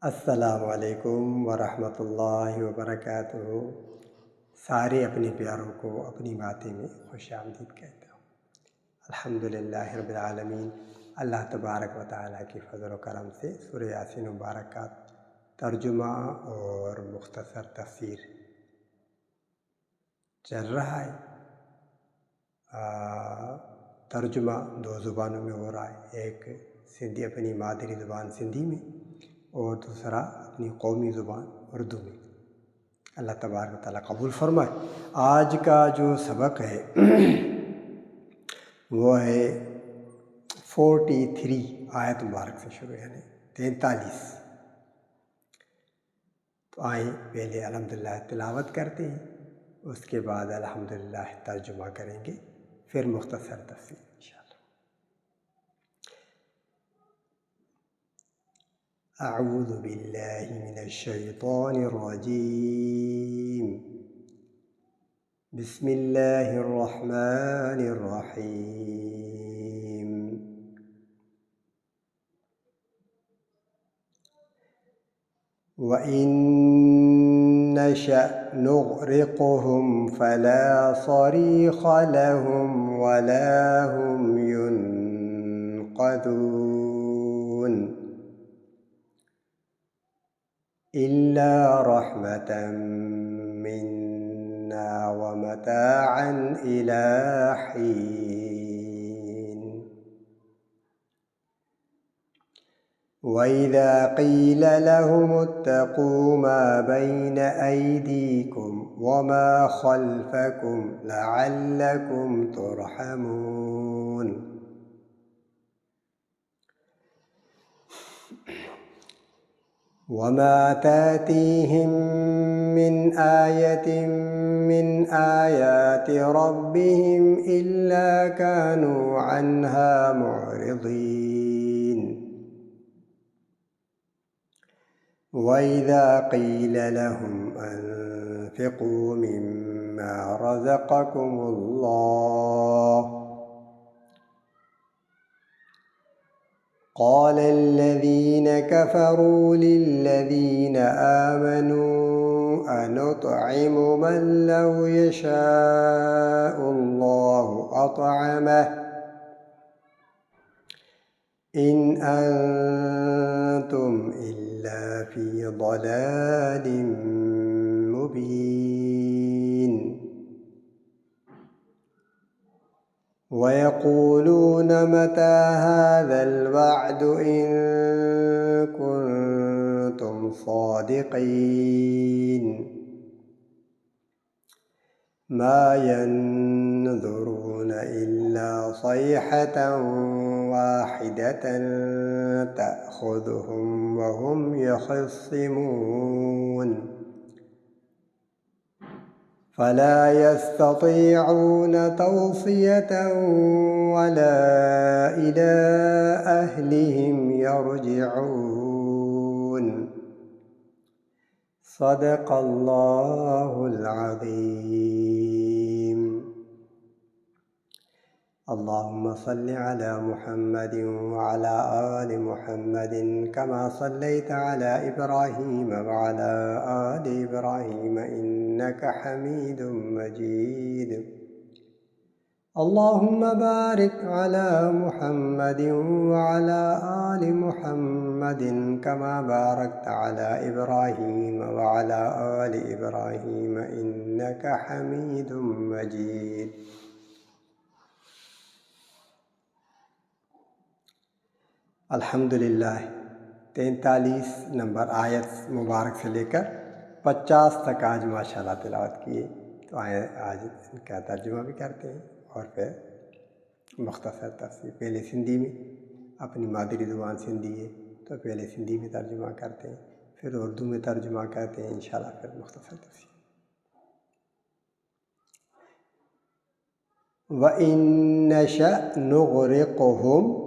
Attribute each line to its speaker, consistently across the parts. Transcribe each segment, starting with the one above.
Speaker 1: السلام علیکم ورحمۃ اللہ وبرکاتہ۔ سارے اپنے پیاروں کو اپنی باتیں میں خوش آمدید کہتا ہوں۔ الحمدللہ رب العالمین۔ اللہ تبارک و تعالیٰ کی فضل و کرم سے سورہ یاسین مبارک کا ترجمہ اور مختصر تفسیر چل رہا ہے۔ ترجمہ دو زبانوں میں ہو رہا ہے، ایک سندھی اپنی مادری زبان سندھی میں اور دوسرا اپنی قومی زبان اردو میں۔ اللہ تبارک و تعالیٰ قبول فرمائے۔ آج کا جو سبق ہے وہ ہے 43 آیت مبارک سے شروع، یعنی 43۔ تو آئیں پہلے الحمدللہ تلاوت کرتے ہیں، اس کے بعد الحمدللہ ترجمہ کریں گے، پھر مختصر تفسیر انشاءاللہ۔ اعوذ باللہ من الشیطان الرجیم، بسم اللہ الرحمن الرحیم۔ وَإِن نَّشَأْ نُغْرِقْهُمْ فَلَا صَرِيخَ لَهُمْ وَلَا هُمْ يُنقَذُونَ إِلَّا رَحْمَةً مِنَّا وَمَتَاعًا إِلَىٰ حِينٍ۔ وَإِذَا قِيلَ لَهُمُ اتَّقُوا مَا بَيْنَ أَيْدِيكُمْ وَمَا خَلْفَكُمْ لَعَلَّكُمْ تُرْحَمُونَ۔ وَمَا تَأْتِيهِم مِّنْ آيَةٍ مِّنْ آيَاتِ رَبِّهِمْ إِلَّا كَانُوا عَنْهَا مُعْرِضِينَ۔ وَإِذَا قِيلَ لَهُمْ أَنفِقُوا مِمَّا رَزَقَكُمُ اللَّهُ قَالَ الَّذِينَ كَفَرُوا لِلَّذِينَ آمَنُوا أَنُطْعِمُ مَن لَّوْ يَشَاءُ اللَّهُ أَطْعَمَهُ إِنْ أَنتُمْ إِلَّا فِي ضَلَالٍ مُّبِينٍ۔ وَيَقُولُونَ مَتَىٰ هَٰذَا الْوَعْدُ إِن كُنتُمْ صَادِقِينَ۔ مَا يَنظُرُونَ إِلَّا صَيْحَةً وَاحِدَةً تَأْخُذُهُمْ وَهُمْ يَخِصِّمُونَ فَلَا يَسْتَطِيعُونَ تَوْصِيَةً وَلَا إِلَىٰ أَهْلِهِمْ يَرْجِعُونَ۔ صدق اللہ العظیم۔ اللہم صل علی محمد وعلی آل محمد کما صلیت علی ابراہیم وعلی آل ابراہیم انک حمید مجید۔ اللہم بارک علی محمد وعلی آل محمد کما بارکت علی ابراہیم وعلی آل ابراہیم انک حمید مجید۔ الحمدللہ 43 نمبر آیت مبارک سے لے کر 50 تک آج ماشاءاللہ تلاوت کیے، تو آج ان کا ترجمہ بھی کرتے ہیں اور پھر مختصر تفسیر۔ پہلے سندھی میں، اپنی مادری زبان سندھی ہے تو پہلے سندھی میں ترجمہ کرتے ہیں، پھر اردو میں ترجمہ کرتے ہیں انشاءاللہ، پھر مختصر تفسیر۔ وَإِن نَّشَأْ نُغْرِقْهُمْ،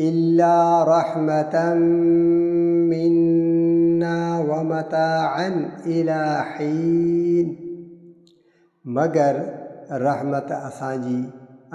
Speaker 1: إلا رحمة منا ومتاعا إلى حين مگر رحمت اسانجی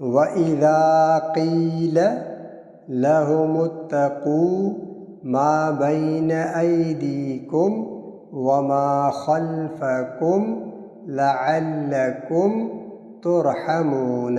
Speaker 1: وَإِذَا قِيلَ لَهُمُ اتَّقُوا مَا بَيْنَ أَيْدِيكُمْ وَمَا خَلْفَكُمْ لَعَلَّكُمْ تُرْحَمُونَ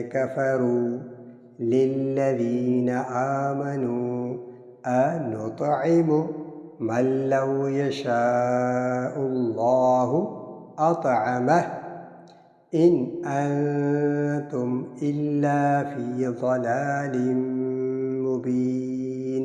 Speaker 1: كفروا للذين آمنوا أنطعم من لو يشاء الله أطعمه إن أنتم إلا في ضلال مبين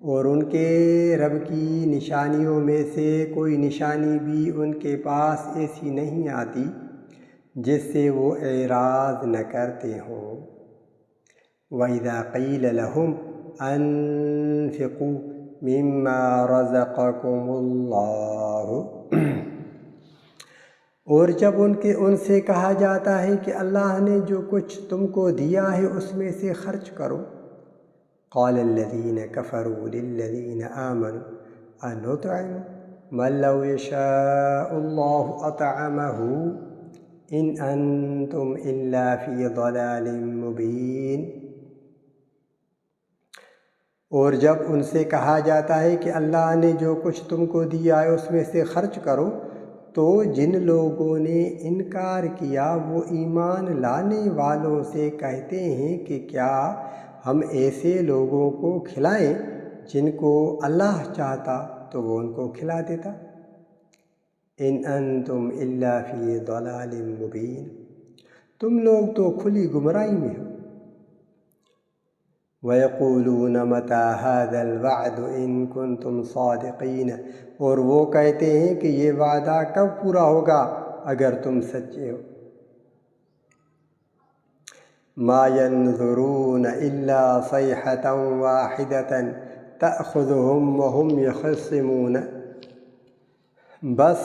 Speaker 1: اور ان کے رب کی نشانیوں میں سے کوئی نشانی بھی ان کے پاس ایسی نہیں آتی جس سے وہ اعراض نہ کرتے ہوں۔ وَإِذَا قِيلَ لَهُمْ أَنفِقُوا مِمَّا رَزَقَكُمُ اللَّهُ، اور جب ان سے کہا جاتا ہے کہ اللہ نے جو کچھ تم کو دیا ہے اس میں سے خرچ کرو، قال الذين كفروا للذين آمنوا أنطعم من لو يشاء الله أطعمه إن أنتم إلا في ضلال مبين۔ اور جب ان سے کہا جاتا ہے کہ اللہ نے جو کچھ تم کو دیا ہے اس میں سے خرچ کرو، تو جن لوگوں نے انکار کیا وہ ایمان لانے والوں سے کہتے ہیں کہ کیا ہم ایسے لوگوں کو کھلائیں جن کو اللہ چاہتا تو وہ ان کو کھلا دیتا۔ ان انتم الا فی ضلال مبین، تم لوگ تو کھلی گمراہی میں ہو۔ وَيَقُولُونَ مَتَى هَذَا الْوَعْدُ إِن كُنتُمْ صَادِقِينَ، اور وہ کہتے ہیں کہ یہ وعدہ کب پورا ہوگا اگر تم سچے ہو۔ مَا يَنظُرُونَ إِلَّا صَيْحَةً وَاحِدَةً تَأْخُذُهُمْ وَهُمْ يَخِصِّمُونَ، بس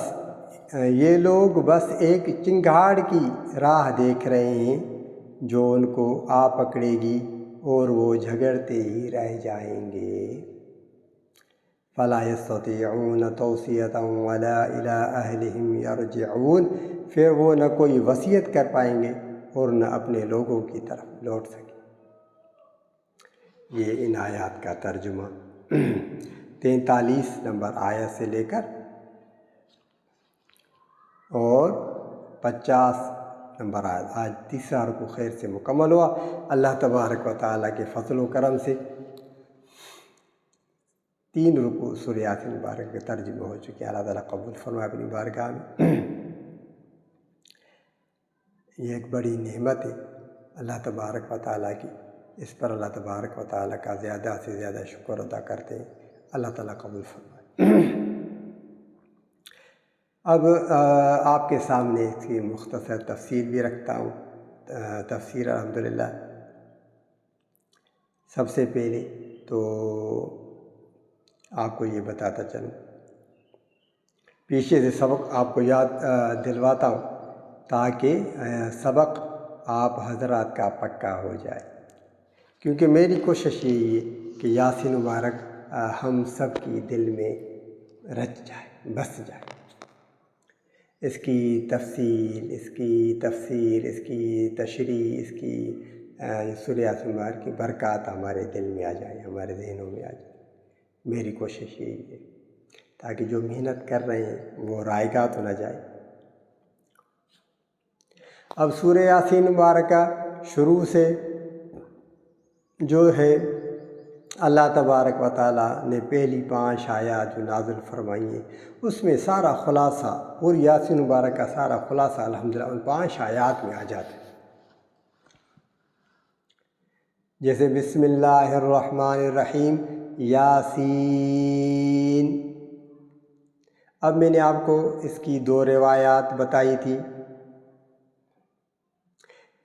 Speaker 1: یہ لوگ بس ایک چنگھاڑ کی راہ دیکھ رہے ہیں جو ان کو آ پکڑے گی اور وہ جھگڑتے ہی رہ جائیں گے۔ فَلَا يَسْتَطِيعُونَ تَوْصِيَةً وَلَا إِلَىٰ أَهْلِهِمْ يَرْجِعُونَ، پھر وہ نہ کوئی وصیت کر پائیں گے اور نہ اپنے لوگوں کی طرف لوٹ سکیں۔ یہ ان آیات کا ترجمہ 43 نمبر آیت سے لے کر اور 50 نمبر آیت، آج تیسرا رکوع خیر سے مکمل ہوا۔ اللہ تبارک و تعالیٰ کے فضل و کرم سے 3 رکوع سورہ یاسین مبارک کے ترجمے ہو چکے ہیں۔ اللہ تعالیٰ قبول فرمائے اپنی بارگاہ میں۔ یہ ایک بڑی نعمت ہے اللہ تبارک و تعالیٰ کی، اس پر اللہ تبارک و تعالیٰ کا زیادہ سے زیادہ شکر ادا کرتے ہیں۔ اللہ تعالیٰ قبول فرمائے۔ اب آپ کے سامنے اس کی مختصر تفسیر بھی رکھتا ہوں۔ تفسیر الحمدللہ سب سے پہلے تو آپ کو یہ بتاتا چلوں، پیچھے سے سبق آپ کو یاد دلواتا ہوں تاکہ سبق آپ حضرات کا پکا ہو جائے، کیونکہ میری کوشش یہی ہے کہ یاسین مبارک ہم سب کی دل میں رچ جائے، بس جائے۔ اس کی تفصیل، اس کی تفسیر، اس کی تشریح، اس کی سورہ یاسین مبارک کی برکات ہمارے دل میں آ جائے، ہمارے ذہنوں میں آ جائے۔ میری کوشش یہی ہے تاکہ جو محنت کر رہے ہیں وہ رائے گاہ تو نہ جائے۔ اب سورہ یاسین مبارکہ شروع سے جو ہے اللہ تبارک و تعالیٰ نے پہلی 5 آیات جو نازل فرمائی ہیں اس میں سارا خلاصہ، اور یاسین مبارک کا سارا خلاصہ الحمدللہ ان 5 آیات میں آ جاتا ہے۔ جیسے بسم اللہ الرحمن الرحیم، یاسین۔ اب میں نے آپ کو اس کی 2 روایات بتائی تھی،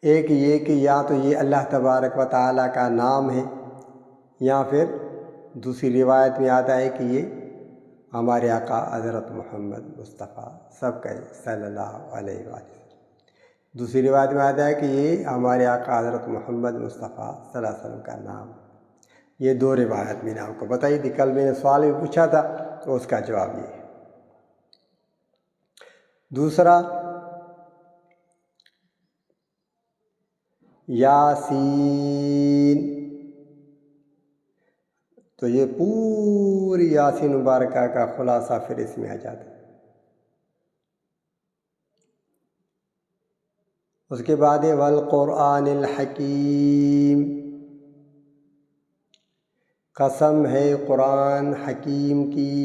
Speaker 1: ایک یہ کہ یا تو یہ اللہ تبارک و تعالیٰ کا نام ہے، یا پھر دوسری روایت میں آتا ہے کہ یہ ہمارے آقا حضرت محمد مصطفیٰ سب کا صلی اللہ علیہ وآلہ۔ دوسری روایت میں آتا ہے کہ یہ ہمارے آقا حضرت محمد مصطفیٰ صلی اللہ علیہ وسلم کا نام۔ یہ 2 روایت میں نے آپ کو بتائی تھی۔ کل میں نے سوال بھی پوچھا تھا تو اس کا جواب یہ ہے۔ دوسرا یاسین، تو یہ پوری یاسین مبارکہ کا خلاصہ پھر اس میں آ جاتا ہے۔ اس کے بعد ہے والقرآن الحکیم، قسم ہے قرآن حکیم کی۔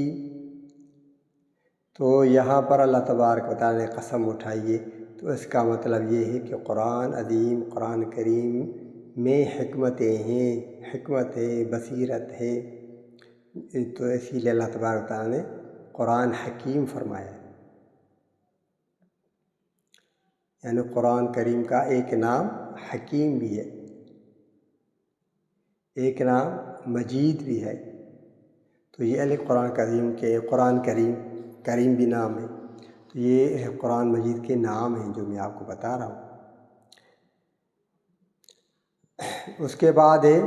Speaker 1: تو یہاں پر اللہ تبارک و تعالیٰ نے قسم اٹھائی ہے، تو اس کا مطلب یہ ہے کہ قرآن عظیم، قرآن کریم میں حکمتیں ہیں، حکمت ہے، بصیرت ہے، تو اسی لیے اللہ تبارک و تعالیٰ نے قرآن حکیم فرمایا ہے، یعنی قرآن کریم کا ایک نام حکیم بھی ہے، ایک نام مجید بھی ہے۔ تو یہ علی قرآن کریم بھی نام ہے، تو یہ قرآن مجید کے نام ہیں جو میں آپ کو بتا رہا ہوں۔ اس کے بعد ہے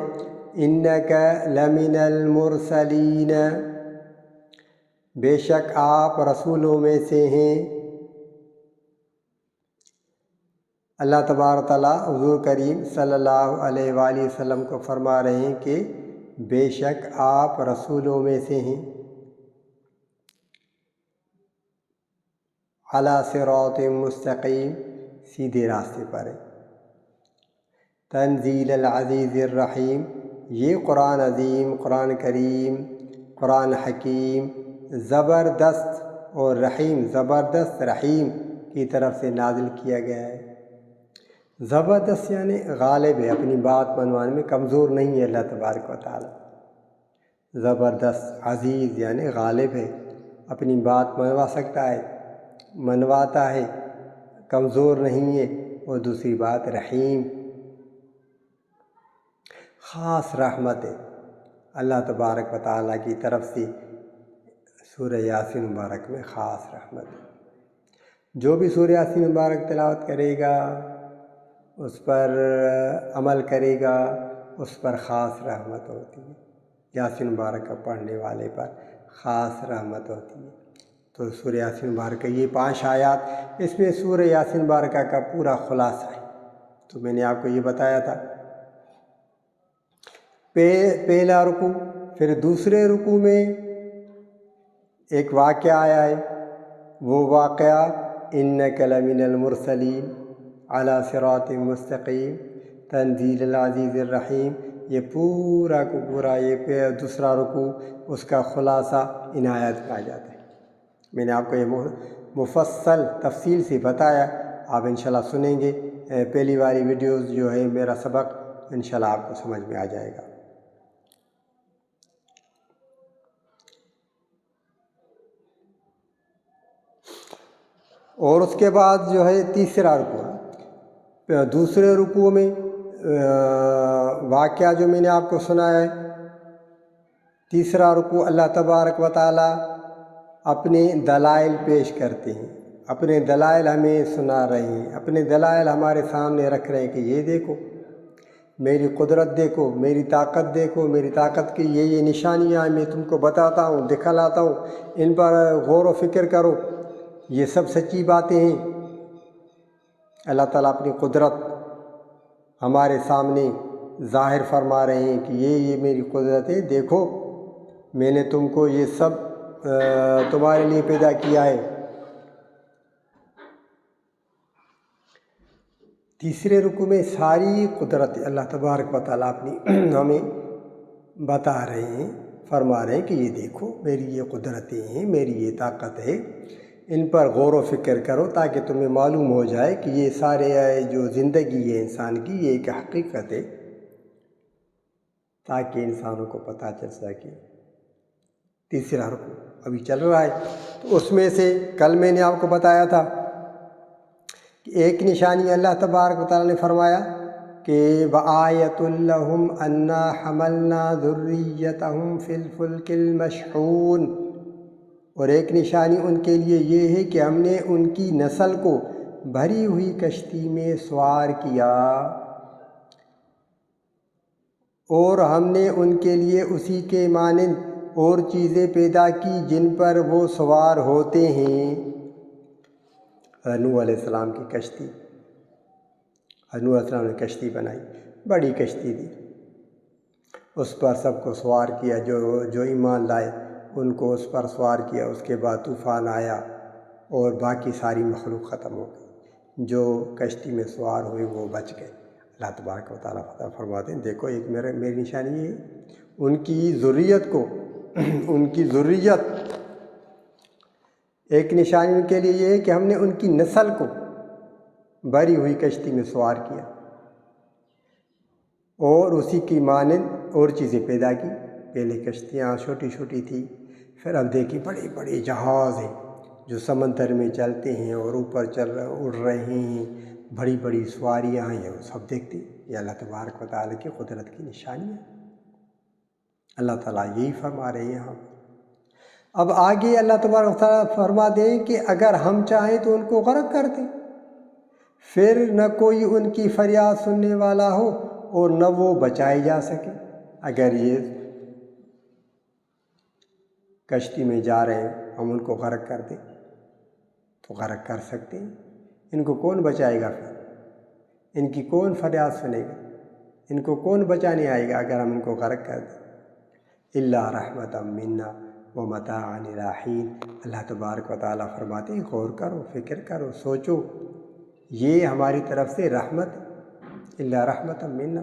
Speaker 1: انک لمن المرسلین، بے شک آپ رسولوں میں سے ہیں۔ اللہ تبارک تعالیٰ حضور کریم صلی اللہ علیہ وآلہ وسلم کو فرما رہے ہیں کہ بے شک آپ رسولوں میں سے ہیں، علی صراط مستقیم، سیدھے راستے پر ہیں۔ تنزیل العزیز الرحیم، یہ قرآن عظیم، قرآن کریم، قرآن حکیم زبردست اور رحیم، زبردست رحیم کی طرف سے نازل کیا گیا ہے۔ زبردست یعنی غالب ہے، اپنی بات منوانے میں کمزور نہیں ہے اللہ تبارک و تعالی۔ زبردست، عزیز یعنی غالب ہے، اپنی بات منوا سکتا ہے، منواتا ہے، کمزور نہیں ہے۔ اور دوسری بات رحیم، خاص رحمت ہے اللہ تبارک و تعالیٰ کی طرف سے۔ سورہ یاسین مبارک میں خاص رحمت ہے، جو بھی سورہ یاسین مبارک تلاوت کرے گا، اس پر عمل کرے گا، اس پر خاص رحمت ہوتی ہے۔ یاسین مبارک کا پڑھنے والے پر خاص رحمت ہوتی ہے۔ تو سورہ یاسین مبارک یہ 5 آیات، اس میں سورہ یاسین مبارکہ کا پورا خلاصہ ہے۔ تو میں نے آپ کو یہ بتایا تھا، پہلا رکوع، پھر دوسرے رکوع میں ایک واقعہ آیا ہے، وہ واقعہ انک لمن المرسلین علی صراط مستقیم تنزیل العزیز الرحیم، یہ پورا کو پورا یہ دوسرا رکوع، اس کا خلاصہ ان آیات میں آ جاتا ہے۔ میں نے آپ کو یہ مفصل تفصیل سے بتایا، آپ انشاءاللہ سنیں گے پہلی والی ویڈیوز جو ہے میرا سبق، انشاءاللہ آپ کو سمجھ میں آ جائے گا۔ اور اس کے بعد جو ہے تیسرا رکوع، دوسرے رکوع میں واقعہ جو میں نے آپ کو سنایا ہے، تیسرا رکوع اللہ تبارک و تعالیٰ اپنے دلائل پیش کرتے ہیں، اپنے دلائل ہمیں سنا رہے ہیں، اپنے دلائل ہمارے سامنے رکھ رہے ہیں کہ یہ دیکھو میری قدرت، دیکھو میری طاقت، دیکھو میری طاقت کی یہ نشانیاں میں تم کو بتاتا ہوں، دکھلاتا ہوں، ان پر غور و فکر کرو، یہ سب سچی باتیں ہیں۔ اللہ تعالیٰ اپنی قدرت ہمارے سامنے ظاہر فرما رہے ہیں کہ یہ میری قدرت ہے، دیکھو میں نے تم کو یہ سب تمہارے لیے پیدا کیا ہے۔ تیسرے رکوع میں ساری قدرت اللہ تبارک و تعالیٰ اپنی ہمیں بتا رہے ہیں، فرما رہے ہیں کہ یہ دیکھو میری یہ قدرتیں ہیں، میری یہ طاقت ہے، ان پر غور و فکر کرو تاکہ تمہیں معلوم ہو جائے کہ یہ سارے جو زندگی ہے انسان کی یہ ایک حقیقت ہے، تاکہ انسانوں کو پتہ چل سکے۔ تیسرا رکوع ابھی چل رہا ہے، تو اس میں سے کل میں نے آپ کو بتایا تھا کہ ایک نشانی اللہ تبارک و تعالیٰ نے فرمایا کہ وَآیَةٌ لَهُمْ أَنَّا حَمَلْنَا ذُرِّيَّتَهُمْ فِي الْفُلْكِ الْمَشْحُونِ، اور ایک نشانی ان کے لیے یہ ہے کہ ہم نے ان کی نسل کو بھری ہوئی کشتی میں سوار کیا، اور ہم نے ان کے لیے اسی کے مانند اور چیزیں پیدا کی جن پر وہ سوار ہوتے ہیں۔ نوح علیہ السلام کی کشتی، نوح علیہ السلام نے کشتی بنائی، بڑی کشتی تھی، اس پر سب کو سوار کیا، جو ایمان لائے ان کو اس پر سوار کیا۔ اس کے بعد طوفان آیا اور باقی ساری مخلوق ختم ہو گئی، جو کشتی میں سوار ہوئے وہ بچ گئے۔ اللہ تبارک و تعالیٰ فرماتے ہیں دیکھو ایک میری نشانی ہے، ان کی ذریت کو، ان کی ذریت، ایک نشانی ان کے لیے یہ ہے کہ ہم نے ان کی نسل کو بھری ہوئی کشتی میں سوار کیا اور اسی کی مانند اور چیزیں پیدا کی۔ پہلے کشتیاں چھوٹی چھوٹی تھیں، پھر اب دیکھیں بڑے بڑے جہاز ہیں جو سمندر میں چلتے ہیں اور اوپر اڑ رہے ہیں، بڑی بڑی سواریاں ہیں، وہ سب دیکھتے ہیں۔ یہ اللہ تبارک و تعالیٰ کی قدرت کی نشانیاں، اللہ تعالیٰ یہی فرما رہے ہیں یہاں۔ اب آگے اللہ تبارک و تعالیٰ فرما دیں کہ اگر ہم چاہیں تو ان کو غرق کر دیں، پھر نہ کوئی ان کی فریاد سننے والا ہو اور نہ وہ بچائے جا سکے۔ اگر یہ کشتی میں جا رہے ہیں، ہم ان کو غرق کر دیں تو غرق کر سکتے ہیں، ان کو کون بچائے گا؟ پھر ان کی کون فریاد سنے گا؟ ان کو کون بچانے آئے گا اگر ہم ان کو غرق کر دیں؟ الا رحمۃ منا ومتاعا الی حین۔ اللہ تبارک و تعالیٰ فرماتے ہیں غور کرو، فکر کرو، سوچو، یہ ہماری طرف سے رحمت، الا رحمۃ منا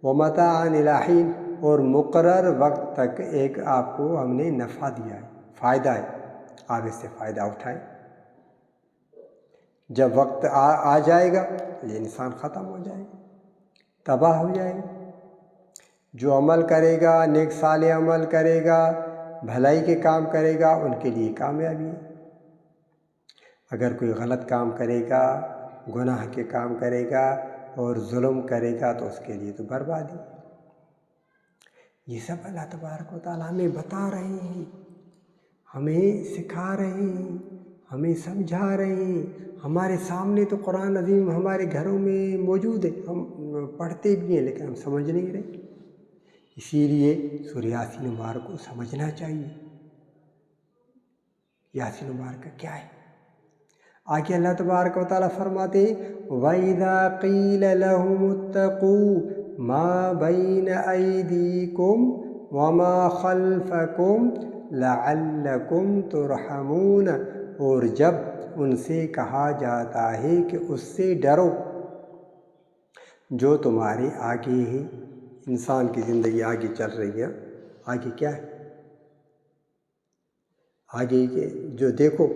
Speaker 1: ومتاعا الی حین، اور مقرر وقت تک ایک آپ کو ہم نے نفع دیا ہے، فائدہ ہے، آپ اس سے فائدہ اٹھائیں۔ جب وقت آ جائے گا تو یہ انسان ختم ہو جائے گا، تباہ ہو جائے گا۔ جو عمل کرے گا، نیک صالح عمل کرے گا، بھلائی کے کام کرے گا، ان کے لیے کامیابی ہے۔ اگر کوئی غلط کام کرے گا، گناہ کے کام کرے گا اور ظلم کرے گا تو اس کے لیے تو بربادی۔ یہ سب اللہ تبارک و تعالیٰ ہمیں بتا رہے ہیں، ہمیں سکھا رہے ہیں، ہمیں سمجھا رہے ہیں۔ ہمارے سامنے تو قرآن عظیم ہمارے گھروں میں موجود ہے، ہم پڑھتے بھی ہیں لیکن ہم سمجھ نہیں رہے۔ اسی لیے سورہ یاسین مبارک کو سمجھنا چاہیے۔ یاسین مبارک کیا ہے؟ آگے اللہ تبارک و تعالیٰ فرماتے ہیں وَإِذَا قِيلَ لَهُمُ اتَّقُوا مَا بَيْنَ أَيْدِيكُمْ وَمَا خَلْفَكُمْ لَعَلَّكُمْ تُرْحَمُونَ، اور جب ان سے کہا جاتا ہے کہ اس سے ڈرو جو تمہارے آگے ہے۔ انسان کی زندگی آگے چل رہی ہے، آگے کیا ہے؟ آگے کے جو دیکھو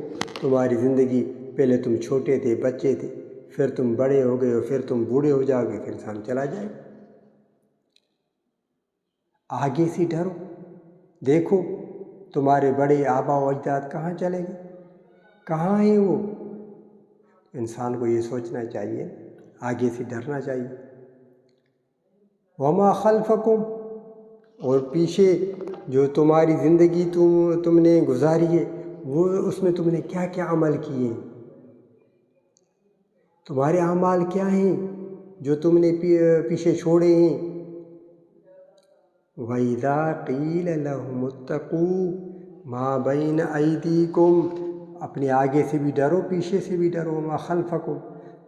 Speaker 1: تمہاری زندگی، پہلے تم چھوٹے تھے، بچے تھے، پھر تم بڑے ہو گئے ہو، پھر تم بوڑھے ہو جاؤ گے، پھر انسان چلا جائے گا۔ آگے سے ڈرو، دیکھو تمہارے بڑے آبا و اجداد کہاں چلے گئے، کہاں ہیں وہ؟ انسان کو یہ سوچنا چاہیے، آگے سے ڈرنا چاہیے۔ وما خلفکم، اور پیچھے جو تمہاری زندگی تم نے گزاری ہے، وہ اس میں تم نے کیا کیا عمل کیے، تمہارے اعمال کیا ہیں جو تم نے پیچھے چھوڑے ہیں۔ وَإِذَا قِيلَ لَهُمُ اتَّقُوا مَا بَيْنَ أَيْدِيكُمْ، اپنے آگے سے بھی ڈرو، پیچھے سے بھی ڈرو۔ وَمَا خَلْفَكُمْ،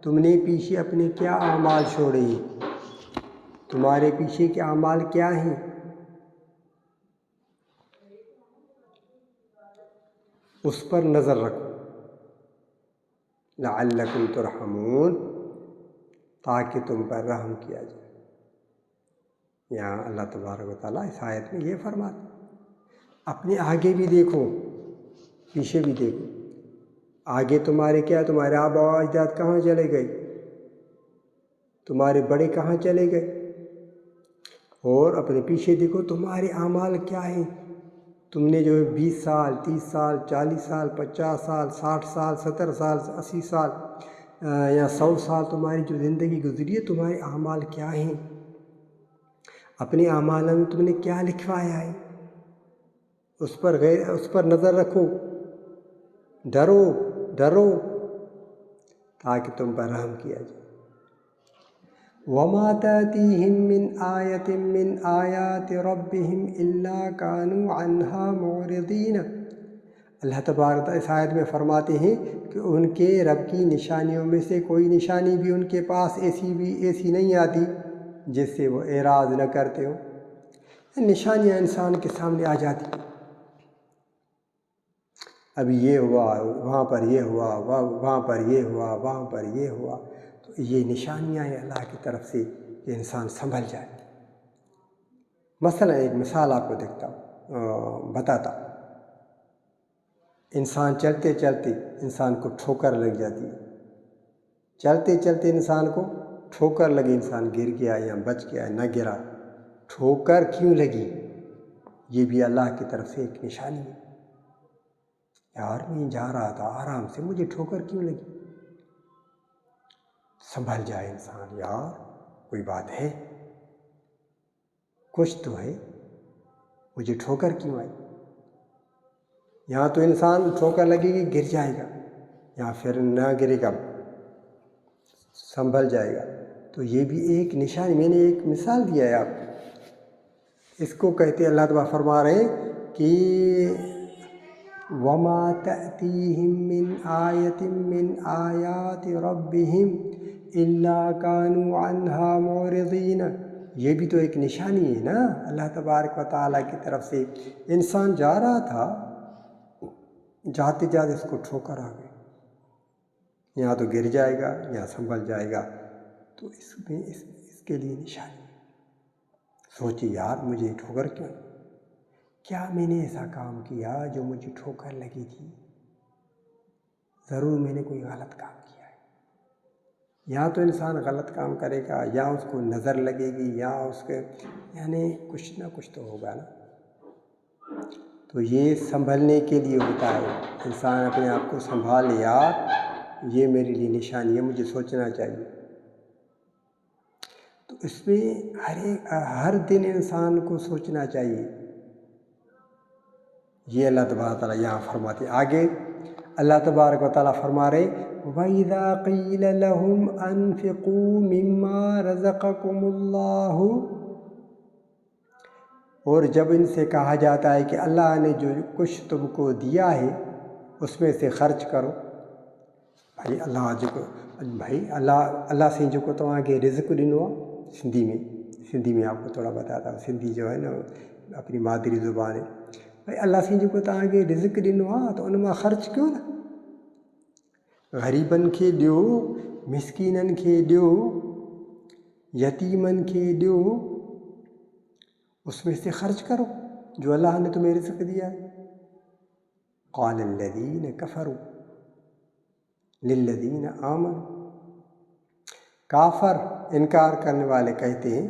Speaker 1: تم نے پیچھے اپنے کیا اعمال چھوڑے ہیں، تمہارے پیچھے کے اعمال کیا ہیں، اس پر نظر رکھو۔ لَعَلَّكُمْ تُرْحَمُونَ، تاکہ تم پر رحم کیا جائے۔ یہاں اللہ تبارک و تعالیٰ اس آیت میں یہ فرماتے، اپنے آگے بھی دیکھو، پیچھے بھی دیکھو۔ آگے تمہارے کیا، تمہارے آبا و اجداد کہاں چلے گئے، تمہارے بڑے کہاں چلے گئے، اور اپنے پیچھے دیکھو تمہارے اعمال کیا ہیں۔ تم نے جو 20 سال 30 سال 40 سال 50 سال 60 سال 70 سال 80 سال یا 100 سال تمہاری جو زندگی گزری ہے، تمہارے اعمال کیا ہیں، اپنے اعمال میں تم نے کیا لکھوایا ہے، اس پر نظر رکھو، ڈرو تاکہ تم پر رحم کیا جائے۔ وَمَا تَأْتِيهِم مِّنْ آيَةٍ مِّنْ آيَاتِ رَبِّهِمْ إِلَّا كَانُوا عَنْهَا مُعْرِضِينَ۔ اللہ تبارک اس آیت میں فرماتے ہیں کہ ان کے رب کی نشانیوں میں سے کوئی نشانی بھی ان کے پاس ایسی نہیں آتی جس سے وہ اعراض نہ کرتے ہو۔ نشانیاں انسان کے سامنے آ جاتی، ابھی یہ ہوا، وہاں پر یہ ہوا، وہاں پر یہ ہوا، وہاں پر یہ ہوا، تو یہ نشانیاں ہیں اللہ کی طرف سے کہ انسان سنبھل جائے۔ مثلا ایک مثال آپ کو بتاتا ہوں۔ انسان چلتے چلتے انسان کو ٹھوکر لگ جاتی ہے، چلتے چلتے انسان کو ٹھوکر لگی، انسان گر گیا یا بچ گیا، نہ گرا، ٹھوکر کیوں لگی؟ یہ بھی اللہ کی طرف سے ایک نشانی ہے۔ یار میں جا رہا تھا آرام سے، مجھے ٹھوکر کیوں لگی؟ سنبھل جائے انسان، یار کوئی بات ہے، کچھ تو ہے، مجھے ٹھوکر کیوں آئی؟ یہاں تو انسان ٹھوکر لگے گی گر جائے گا، یا پھر نہ گرے گا سنبھل جائے گا۔ تو یہ بھی ایک نشانی، میں نے ایک مثال دیا ہے آپ کو، اس کو کہتے ہیں، اللہ تعالیٰ فرما رہے کہ وَمَا تَأْتِيهِم مِّنْ آيَةٍ مِّنْ آيَاتِ رَبِّهِمْ إِلَّا كَانُوا عَنْهَا مُعْرِضِينَ۔ یہ بھی تو ایک نشانی ہے نا اللہ تبارک و تعالیٰ کی طرف سے۔ انسان جا رہا تھا، جاتے جاتے اس کو ٹھوکر آ گئی، یہاں تو گر جائے گا یا سنبھل جائے گا، تو اس میں اس کے لیے نشانی ہے۔ سوچی یار مجھے ٹھوکر کیوں؟ کیا میں نے ایسا کام کیا جو مجھے ٹھوکر لگی تھی؟ ضرور میں نے کوئی غلط کام کیا ہے۔ یا تو انسان غلط کام کرے گا، یا اس کو نظر لگے گی، یا اس کے یعنی کچھ نہ کچھ تو ہوگا نا۔ تو یہ سنبھلنے کے لیے ہوتا ہے، انسان اپنے آپ کو سنبھال لیا، یہ میرے لیے نشانی ہے، مجھے سوچنا چاہیے۔ تو اس میں ہر دن انسان کو سوچنا چاہیے۔ یہ اللہ تبارک و تعالیٰ یہاں فرماتے ہیں۔ آگے اللہ تبارک و تعالیٰ فرما رہے وَإِذَا قِيلَ لَهُمْ أَنفِقُوا مِمَّا رَزَقَكُمُ اللَّهُ، اور جب ان سے کہا جاتا ہے کہ اللہ نے جو کچھ تم کو دیا ہے اس میں سے خرچ کرو۔ بھائی اللہ سے جو کو تو آگے رزق ڈنوا، سندھی میں آپ کو تھوڑا بتاتا ہوں، سندھی جو ہے نا اپنی مادری زبان ہے۔ بھائی اللہ سے جو کو تو آگے رزق ڈنوا تو ان میں خرچ کیوں نہ؟ غریبن کے ڈیو، مسکینن کے ڈیو، یتیمن کے ڈیو، اس میں سے خرچ کرو جو اللہ نے تمہیں رزق دیا ہے۔ قال الذین کفروا للذین آمنوا، کافر انکار کرنے والے کہتے ہیں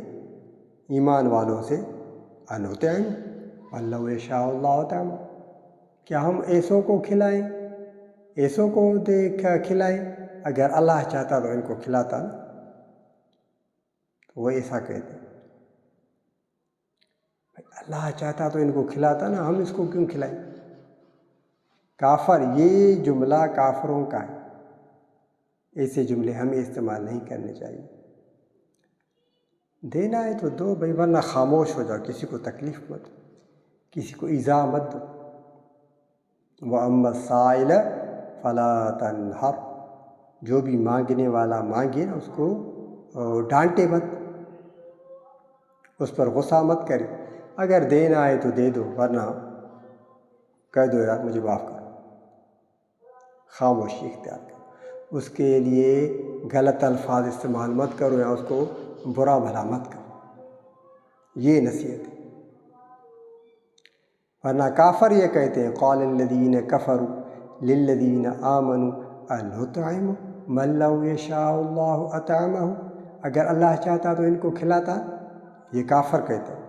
Speaker 1: ایمان والوں سے انطعم ولو یشاء اللہ تعالی، کیا ہم ایسوں کو کھلائیں، ایسوں کو کھلائیں، اگر اللہ چاہتا تو ان کو کھلاتا نا۔ وہ ایسا کہتے ہیں اللہ چاہتا تو ان کو کھلاتا نا، ہم اس کو کیوں کھلائیں؟ کافر، یہ جملہ کافروں کا ہے، ایسے جملے ہمیں استعمال نہیں کرنے چاہیے۔ دینا ہے تو دو بھائی، ورنہ خاموش ہو جاؤ، کسی کو تکلیف مت دو، کسی کو ایذا مت دو۔ وَأَمَّا السَّائِلَ فَلَا تَنْهَرْ، جو بھی مانگنے والا مانگے نا اس کو ڈانٹے مت، اس پر غصہ مت کرے۔ اگر دینا ہے تو دے دو، ورنہ کہہ دو یار مجھے معاف کرو، خاموشی اختیار کرو۔ اس کے لیے غلط الفاظ استعمال مت کرو یا اس کو برا بھلا مت کرو، یہ نصیحت ہے۔ ورنہ کافر یہ کہتے ہیں قال الذین کفروا للذین آمنوا انطعم من لو یشاء اللہ اطعمہ، اگر اللہ چاہتا تو ان کو کھلاتا، یہ کافر کہتے ہیں۔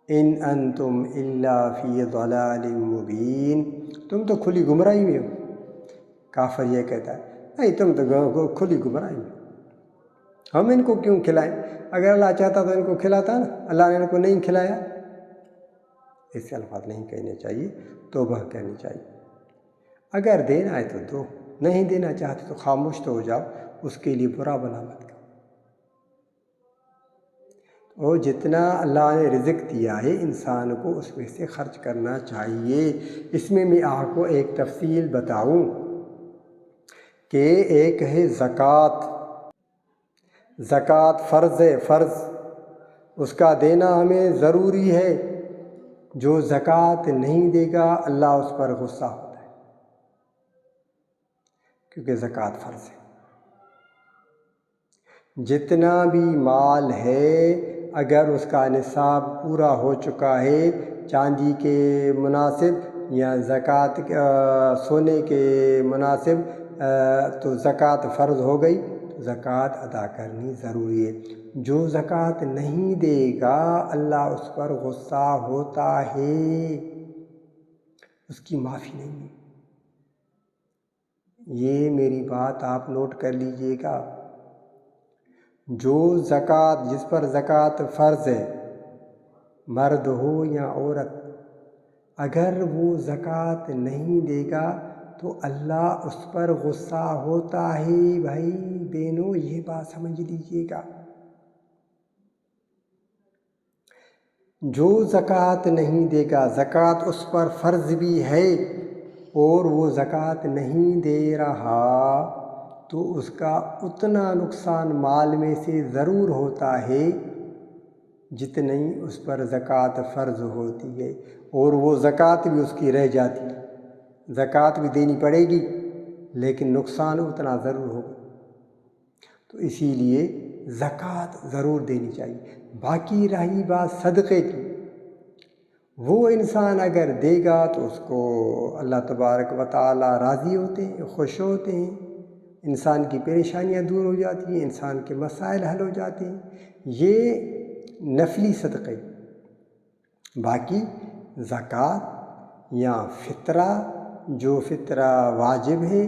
Speaker 1: ان انتم الا فی ضلال مبین، تم تو کھلی گمراہی میں ہو۔ کافر یہ کہتا ہے نہیں، تم تو کھلی گمراہی میں ہو، ہم ان کو کیوں کھلائیں؟ اگر اللہ چاہتا تو ان کو کھلاتا نا، اللہ نے ان کو نہیں کھلایا۔ ایسے الفاظ نہیں کہنے چاہیے، توبہ کرنی چاہیے۔ اگر دینا ہے تو دو، نہیں دینا چاہتے تو خاموش تو ہو جاؤ، اس کے لیے برا بھلا مت کرو۔ اور جتنا اللہ نے رزق دیا ہے انسان کو اس میں سے خرچ کرنا چاہیے۔ اس میں آپ کو ایک تفصیل بتاؤں کہ ایک ہے زکوٰۃ، زکوٰۃ فرض ہے، فرض اس کا دینا ہمیں ضروری ہے۔ جو زکوٰۃ نہیں دے گا اللہ اس پر غصہ ہوتا ہے، کیونکہ زکوٰۃ فرض ہے۔ جتنا بھی مال ہے اگر اس کا نصاب پورا ہو چکا ہے چاندی کے مناسب یا زکوٰۃ سونے کے مناسب، تو زکوٰۃ فرض ہو گئی، زکوٰۃ ادا کرنی ضروری ہے۔ جو زکوٰۃ نہیں دے گا اللہ اس پر غصہ ہوتا ہے، اس کی معافی نہیں ہے۔ یہ میری بات آپ نوٹ کر لیجئے گا۔ جو زکوٰۃ، جس پر زکوٰۃ فرض ہے، مرد ہو یا عورت، اگر وہ زکوٰۃ نہیں دے گا تو اللہ اس پر غصہ ہوتا ہے۔ بھائی بہنوں، یہ بات سمجھ لیجئے گا۔ جو زکوٰۃ نہیں دے گا، زکوٰۃ اس پر فرض بھی ہے اور وہ زکوٰۃ نہیں دے رہا تو اس کا اتنا نقصان مال میں سے ضرور ہوتا ہے جتنی اس پر زکوٰۃ فرض ہوتی ہے، اور وہ زکوٰۃ بھی اس کی رہ جاتی ہے۔ زکوٰۃ بھی دینی پڑے گی لیکن نقصان اتنا ضرور ہوگا۔ تو اسی لیے زکوٰۃ ضرور دینی چاہیے۔ باقی رہی بات صدقے کی، وہ انسان اگر دے گا تو اس کو اللہ تبارک و تعالیٰ راضی ہوتے ہیں، خوش ہوتے ہیں، انسان کی پریشانیاں دور ہو جاتی ہیں، انسان کے مسائل حل ہو جاتے ہیں۔ یہ نفلی صدقے۔ باقی زکوٰۃ یا فطرہ، جو فطرہ واجب ہے،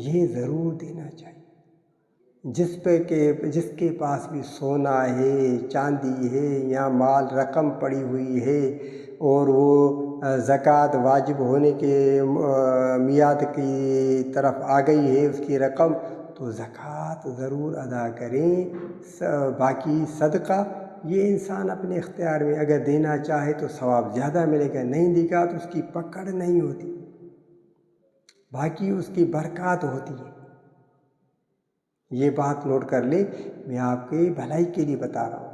Speaker 1: یہ ضرور دینا چاہیے۔ جس کے پاس بھی سونا ہے، چاندی ہے یا مال رقم پڑی ہوئی ہے اور وہ زکوٰۃ واجب ہونے کے میعاد کی طرف آ گئی ہے اس کی رقم، تو زکوٰۃ ضرور ادا کریں۔ باقی صدقہ یہ انسان اپنے اختیار میں، اگر دینا چاہے تو ثواب زیادہ ملے گا، نہیں دے گا تو اس کی پکڑ نہیں ہوتی، باقی اس کی برکات ہوتی ہے۔ یہ بات نوٹ کر لے، میں آپ کے بھلائی کے لیے بتا رہا ہوں۔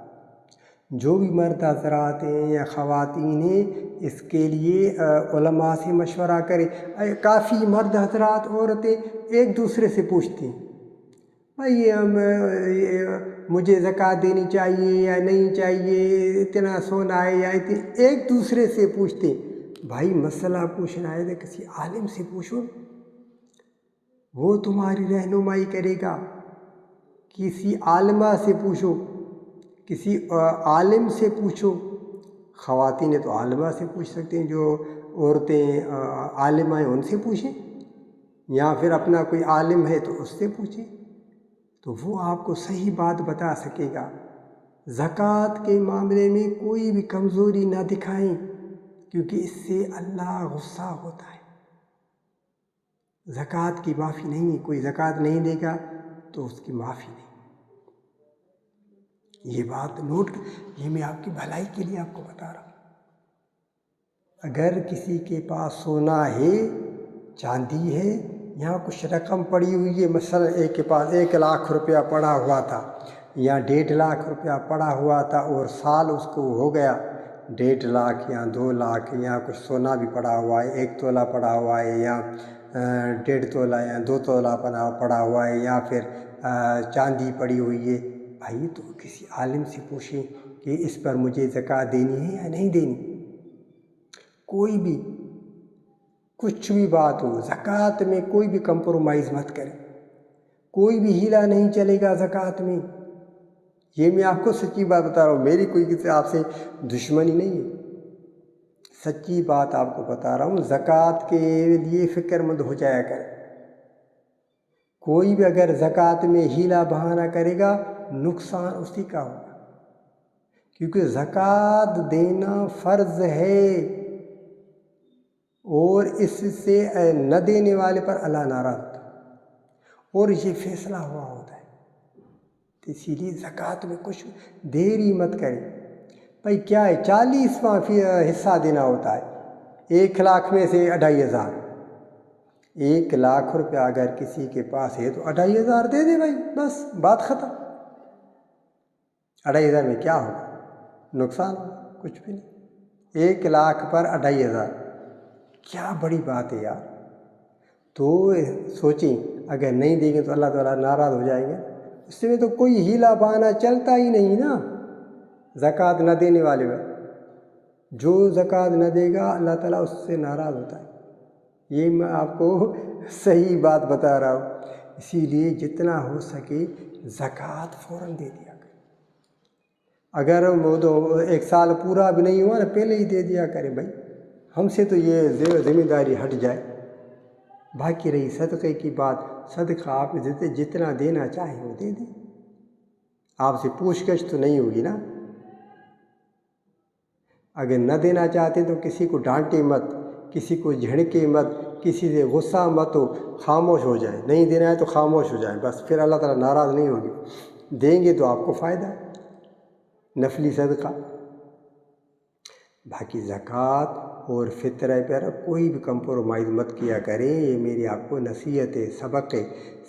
Speaker 1: جو بھی مرد حضرات ہیں یا خواتین ہیں، اس کے لیے علماء سے مشورہ کریں۔ کافی مرد حضرات، عورتیں ایک دوسرے سے پوچھتی ہیں، بھائی مجھے زکوٰۃ دینی چاہیے یا نہیں چاہیے، اتنا سونا ہے یا اتنی، ایک دوسرے سے پوچھتے ہیں۔ بھائی مسئلہ پوچھنا ہے تو کسی عالم سے پوچھو، وہ تمہاری رہنمائی کرے گا۔ کسی عالمہ سے پوچھو، کسی عالم سے پوچھو۔ خواتین تو عالمہ سے پوچھ سکتے ہیں، جو عورتیں عالمہ ہیں ان سے پوچھیں، یا پھر اپنا کوئی عالم ہے تو اس سے پوچھیں، تو وہ آپ کو صحیح بات بتا سکے گا۔ زکوٰۃ کے معاملے میں کوئی بھی کمزوری نہ دکھائیں، کیونکہ اس سے اللہ غصہ ہوتا ہے۔ زکوٰۃ کی معافی نہیں ہے، کوئی زکوٰۃ نہیں دے گا تو اس کی معافی نہیں۔ یہ بات نوٹ، یہ میں آپ کی بھلائی کے لیے آپ کو بتا رہا ہوں۔ اگر کسی کے پاس سونا ہے، چاندی ہے، یا کچھ رقم پڑی ہوئی ہے، مثلا ایک کے پاس 1,00,000 روپیہ پڑا ہوا تھا یا 1,50,000 روپیہ پڑا ہوا تھا اور سال اس کو ہو گیا، 1,50,000 یا 2,00,000 یا کچھ سونا بھی پڑا ہوا ہے، 1 تولہ پڑا ہوا ہے یا 1.5 تولہ یا 2 تولہ پڑا ہوا ہے، یا پھر چاندی پڑی ہوئی ہے، بھائی تو کسی عالم سے پوچھیں کہ اس پر مجھے زکوٰۃ دینی ہے یا نہیں دینی۔ کوئی بھی کچھ بھی بات ہو، زکوٰۃ میں کوئی بھی کمپرومائز مت کریں، کوئی بھی ہیلا نہیں چلے گا زکوٰۃ میں۔ یہ میں آپ کو سچی بات بتا رہا ہوں، میری کوئی کسی آپ سے دشمنی نہیں ہے، سچی بات آپ کو بتا رہا ہوں۔ زکوٰۃ کے لیے فکر مند ہو جایا کرے۔ کوئی بھی اگر زکوٰۃ میں ہیلا بہانہ کرے گا، نقصان اسی کا ہوگا، کیونکہ زکوٰۃ دینا فرض ہے، اور اس سے نہ دینے والے پر اللہ ناراض ہوتا ہے، اور یہ فیصلہ ہوا ہوتا ہے۔ تو اسی لیے زکوٰۃ میں کچھ دیری مت کریں۔ بھائی کیا ہے، 40واں حصہ دینا ہوتا ہے 1,00,000 میں سے 2,500۔ 1,00,000 روپیہ اگر کسی کے پاس ہے تو 2,500 دے دے بھائی، بس بات ختم۔ 2,500 میں کیا ہوگا؟ نقصان ہوگا؟ کچھ بھی نہیں۔ 1,00,000 پر 2,500، کیا بڑی بات ہے یار۔ تو سوچیں، اگر نہیں دیں گے تو اللہ تعالیٰ ناراض ہو جائیں گے، اس میں تو کوئی ہیلا بہانہ چلتا ہی نہیں نا۔ زکوٰۃ نہ دینے والے پر، جو زکوٰۃ نہ دے گا اللہ تعالیٰ اس سے ناراض ہوتا ہے۔ یہ میں آپ کو صحیح بات بتا رہا ہوں۔ اسی لیے جتنا ہو سکے زکوٰۃ فوراً دے دیا کریں۔ اگر وہ تو 1 سال پورا بھی نہیں ہوا نا پہلے ہی دے دیا کرے بھائی، ہم سے تو یہ ذمہ داری ہٹ جائے۔ باقی رہی صدقے کی بات، صدقہ آپ جتنا دینا چاہیں وہ دے دیں، آپ سے پوچھ گچھ تو نہیں ہوگی نا۔ اگر نہ دینا چاہتے تو کسی کو ڈانٹے مت، کسی کو جھڑکے مت، کسی سے غصہ مت ہو، خاموش ہو جائے۔ نہیں دینا ہے تو خاموش ہو جائے، بس پھر اللہ تعالیٰ ناراض نہیں ہوگی۔ دیں گے تو آپ کو فائدہ ہے، نفلی صدقہ۔ باقی زکوٰۃ اور فطرہ پر کوئی بھی کمپرومائز مت کیا کریں، یہ میری آپ کو نصیحت ہے، سبق ہے،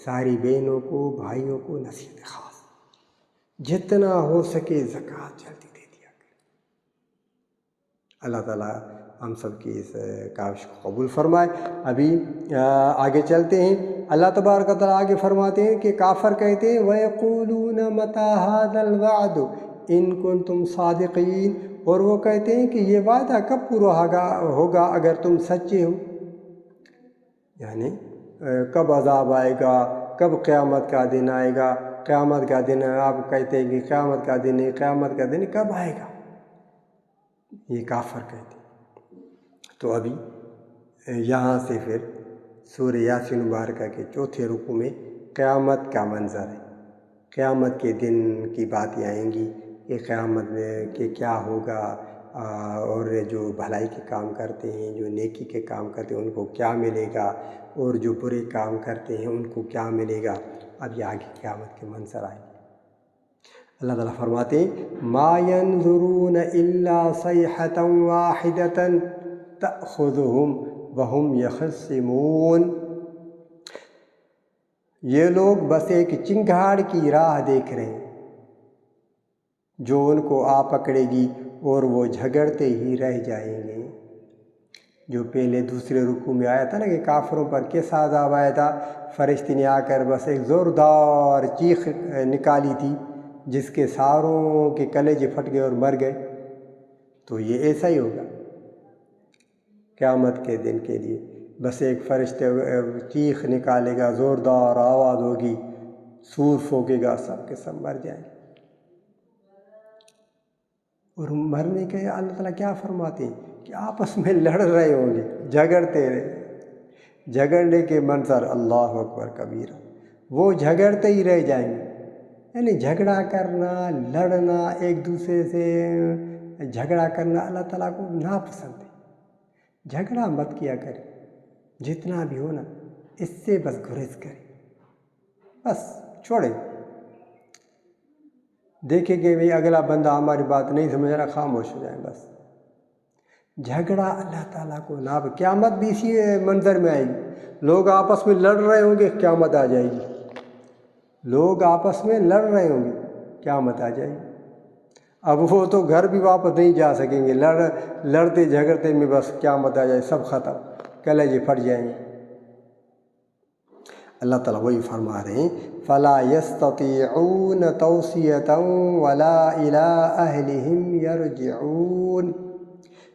Speaker 1: ساری بہنوں کو بھائیوں کو نصیحت ہے خاص۔ جتنا ہو سکے زکوٰۃ جلدی دے دیا کریں۔ اللہ تعالیٰ ہم سب کی اس کاوش کو قبول فرمائے۔ ابھی آگے چلتے ہیں۔ اللہ تبارک و تعالیٰ آگے فرماتے ہیں کہ کافر کہتے ہیں وَيَقُولُونَ مَتَىٰ هَٰذَا الْوَعْدُ إِن كُنتُمْ صَادِقِينَ، اور وہ کہتے ہیں کہ یہ وعدہ کب پورا ہوگا اگر تم سچے ہو، یعنی کب عذاب آئے گا، کب قیامت کا دن آئے گا۔ قیامت کا دن آپ کہتے ہیں کہ قیامت کا دن ہے، قیامت کا دن کب آئے گا، یہ کافر کہتے ہیں۔ تو ابھی یہاں سے پھر سورہ یاسین مبارکہ کے 4تھے رکوع میں قیامت کا منظر ہے، قیامت کے دن کی باتیں آئیں گی کہ قیامت میں کہ کیا ہوگا، اور جو بھلائی کے کام کرتے ہیں، جو نیکی کے کام کرتے ہیں ان کو کیا ملے گا، اور جو برے کام کرتے ہیں ان کو کیا ملے گا۔ اب یہ آگے قیامت کے منظر آئیں گے۔ اللہ تعالیٰ فرماتے ہیں ما ينظرون الا صیحة واحدة تأخذهم وهم يخصمون، یہ لوگ بس ایک چنگھاڑ کی راہ دیکھ رہے ہیں جو ان کو آ پکڑے گی اور وہ جھگڑتے ہی رہ جائیں گے۔ جو پہلے دوسرے رکوع میں آیا تھا نا کہ کافروں پر کیسا عذاب آیا تھا، فرشتے نے آ کر بس ایک زوردار چیخ نکالی تھی جس کے ساروں کے کلیجے پھٹ گئے اور مر گئے۔ تو یہ ایسا ہی ہوگا قیامت کے دن کے لیے، بس ایک فرشتے چیخ نکالے گا، زوردار آواز ہوگی، سور پھونکے گا، سب کے سب مر جائیں گے۔ اور مرنے کے اللہ تعالیٰ کیا فرماتے ہیں کہ آپس میں لڑ رہے ہوں گے، جھگڑتے رہے، جھگڑنے کے منظر اللہ اکبر کبیرہ، وہ جھگڑتے ہی رہ جائیں گے۔ یعنی جھگڑا کرنا، لڑنا، ایک دوسرے سے جھگڑا کرنا اللہ تعالیٰ کو ناپسند ہے۔ جھگڑا مت کیا کرے، جتنا بھی ہو نا اس سے بس گریز کرے، بس چھوڑے۔ دیکھیں کہ بھئی اگلا بندہ ہماری بات نہیں سمجھ رہا، خاموش ہو جائیں بس۔ جھگڑا اللہ تعالیٰ کو قیامت بھی اسی منظر میں آئے گی، لوگ آپس میں لڑ رہے ہوں گے، قیامت آ جائے گی، لوگ آپس میں لڑ رہے ہوں گے، قیامت آ جائے گی۔ اب وہ تو گھر بھی واپس نہیں جا سکیں گے، لڑتے جھگڑتے میں بس قیامت آ جائے، سب ختم، کلیجے پھٹ جائیں گے۔ اللہ تعالیٰ وہی فرما رہے ہیں فَلَا يَسْتَطِيعُونَ تَوْصِيَةً وَلَا إِلَىٰ أَهْلِهِمْ يَرْجِعُونَ،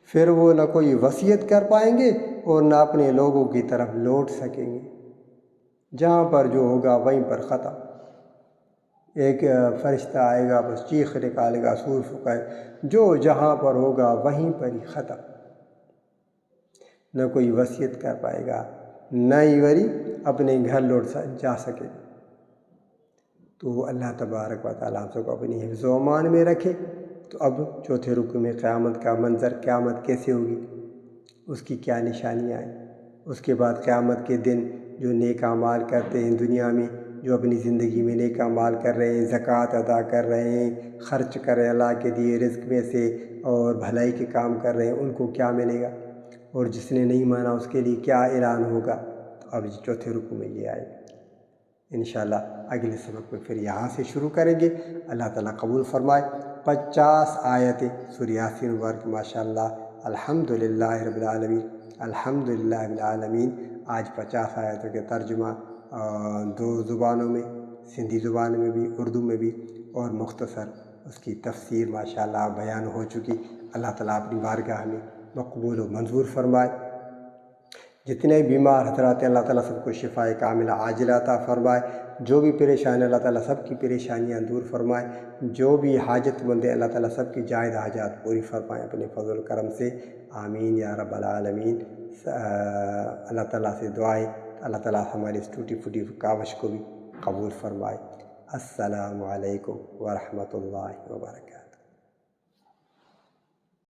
Speaker 1: پھر وہ نہ کوئی وصیت کر پائیں گے اور نہ اپنے لوگوں کی طرف لوٹ سکیں گے، جہاں پر جو ہوگا وہیں پر ختم۔ ایک فرشتہ آئے گا، بس چیخ نکالے گا، سور پھونکائے، جو جہاں پر ہوگا وہیں پر ہی ختم، نہ کوئی وصیت کر پائے گا، نہ ہی وری اپنے گھر لوٹ جا سکے۔ تو اللہ تبارک و تعالیٰ ہم سب کو اپنی حفظ و امان میں رکھے۔ تو اب 4تھے رکوع میں قیامت کا منظر، قیامت کیسے ہوگی، اس کی کیا نشانیاں ہیں، اس کے بعد قیامت کے دن جو نیک اعمال کرتے ہیں دنیا میں، جو اپنی زندگی میں نیک اعمال کر رہے ہیں، زکوٰۃ ادا کر رہے ہیں، خرچ کر رہے ہیں اللہ کے دیے رزق میں سے، اور بھلائی کے کام کر رہے ہیں، ان کو کیا ملے گا، اور جس نے نہیں مانا اس کے لیے کیا اعلان ہوگا۔ تو اب 4تھے رکوع میں یہ آئے گا۔ انشاءاللہ اگلے سبق میں پھر یہاں سے شروع کریں گے۔ اللہ تعالیٰ قبول فرمائے۔ 50 آیتیں سورہ یاسین مبارک، ماشاءاللہ، الحمدللہ رب العالمین، الحمدللہ رب العالمین۔ آج 50 آیتوں کے ترجمہ 2 زبانوں میں، سندھی زبان میں بھی، اردو میں بھی، اور مختصر اس کی تفسیر ماشاءاللہ بیان ہو چکی۔ اللہ تعالیٰ اپنی بارگاہ میں مقبول و منظور فرمائے۔ جتنے بیمار حضرات ہیں اللہ تعالیٰ سب کو شفائے کاملہ عاجلہ عطا فرمائے، جو بھی پریشان ہے اللہ تعالیٰ سب کی پریشانیاں دور فرمائے، جو بھی حاجت مند ہے اللہ تعالیٰ سب کی جائز حاجات پوری فرمائے اپنے فضل و کرم سے، آمین یا رب العالمین۔ اللہ تعالیٰ سے دعائیں اللہ تعالیٰ ہماری اس ٹوٹی پھوٹی کاوش کو بھی قبول فرمائے۔ السلام علیکم ورحمۃ اللہ وبرکاتہ۔